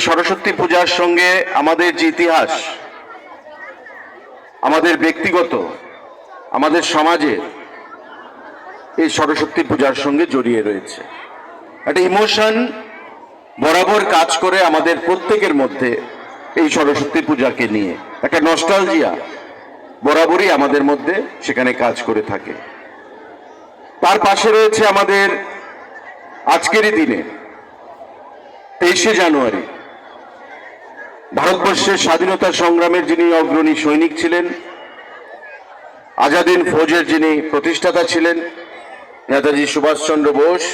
সরস্বতী পূজার সঙ্গে আমাদের যে ইতিহাস, আমাদের ব্যক্তিগত, আমাদের সমাজে এই সরস্বতী পূজার সঙ্গে জড়িয়ে রয়েছে। একটা ইমোশন বরাবর কাজ করে আমাদের প্রত্যেকের মধ্যে এই সরস্বতী পূজাকে নিয়ে। একটা নস্টালজিয়া বরাবরই আমাদের মধ্যে সেখানে কাজ করে থাকে। তার পাশে রয়েছে আমাদের আজকেরই দিনে 23শে জানুয়ারি ভারতবর্ষের স্বাধীনতা সংগ্রামের যিনি অগ্রণী সৈনিক ছিলেন, আজাদিন ফৌজের যিনি প্রতিষ্ঠাতা ছিলেন, নেতাজি সুভাষচন্দ্র বোস,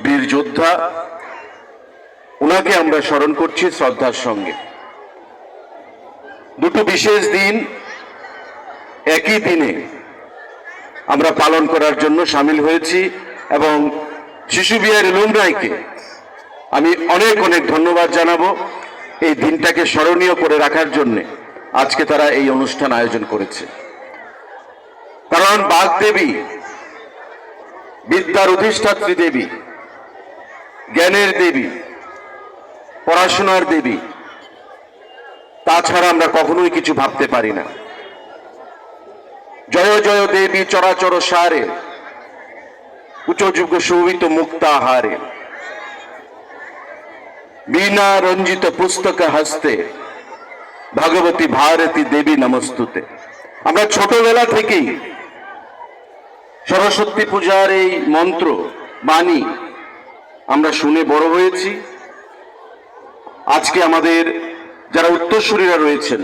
বীর যোদ্ধা, ওনাকে আমরা স্মরণ করছি শ্রদ্ধার সঙ্গে। দুটো বিশেষ দিন একই দিনে আমরা পালন করার জন্য সামিল হয়েছি এবং শিশু বিহারী লুমরাইকে আমি অনেক অনেক ধন্যবাদ জানাবো এই দিনটাকে স্মরণীয় করে রাখার জন্য। আজকে তারা এই অনুষ্ঠান আয়োজন করেছে, কারণ বাগদেবী, বিদ্যার অধিষ্ঠাত্রী দেবী, জ্ঞানের দেবী, পড়াশোনার দেবী, তাছাড়া আমরা কখনোই কিছু ভাবতে পারি না। জয় জয় দেবী চরাচর সারে, উচ্চযুগ শোভিত মুক্তাহারে, বীণা রঞ্জিত পুস্তক হস্তে, ভগবতী ভারতী দেবী নমস্তুতে। আমরা ছোটবেলা থেকেই সরস্বতী পূজার এই মন্ত্র বাণী আমরা শুনে বড় হয়েছি। আজকে আমাদের যারা উত্তরসূরিরা রয়েছেন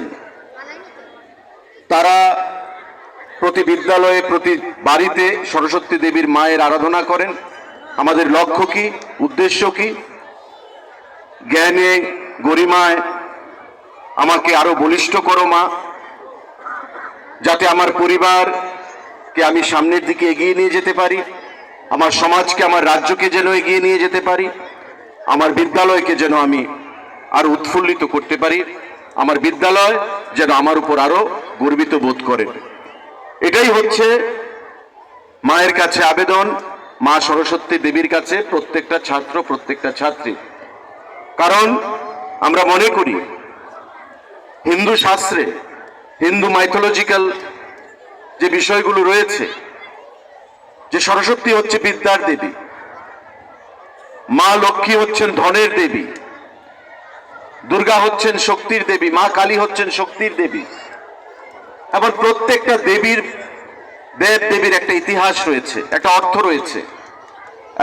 তারা প্রতি বিদ্যালয়ে, প্রতি বাড়িতে সরস্বতী দেবীর মায়ের আরাধনা করেন। আমাদের লক্ষ্য কি, উদ্দেশ্য কি? জ্ঞানে গরিমায় আমাকে আরো বলিষ্ঠ করো মা, যাতে আমার পরিবারকে আমি সামনের দিকে এগিয়ে নিয়ে যেতে পারি, আমার সমাজকে, আমার রাজ্যকে যেন এগিয়ে নিয়ে যেতে পারি, আমার বিদ্যালয়কে যেন আমি আরো উৎফুল্লিত করতে পারি, আমার বিদ্যালয় যেন আমার উপর আরো গর্বিত বোধ করে। এটাই হচ্ছে মায়ের কাছে আবেদন, মা সরস্বতী দেবীর কাছে প্রত্যেকটা ছাত্র, প্রত্যেকটা ছাত্রী। কারণ আমরা মনে করি হিন্দু শাস্ত্রে, হিন্দু মাইথোলজিক্যাল যে বিষয়গুলো রয়েছে, যে সরস্বতী হচ্ছে বিদ্যার দেবী, মা লক্ষ্মী হচ্ছেন ধনের দেবী, দুর্গা হচ্ছেন শক্তির দেবী, মা কালী হচ্ছেন শক্তির দেবী। আবার প্রত্যেকটা দেবীর, দেব দেবীর একটা ইতিহাস রয়েছে, একটা অর্থ রয়েছে,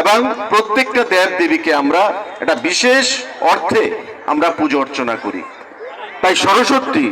এবং প্রত্যেকটা দেব দেবীকে আমরা একটা বিশেষ অর্থে আমরা পুজো অর্চনা করি। তাই সরস্বতী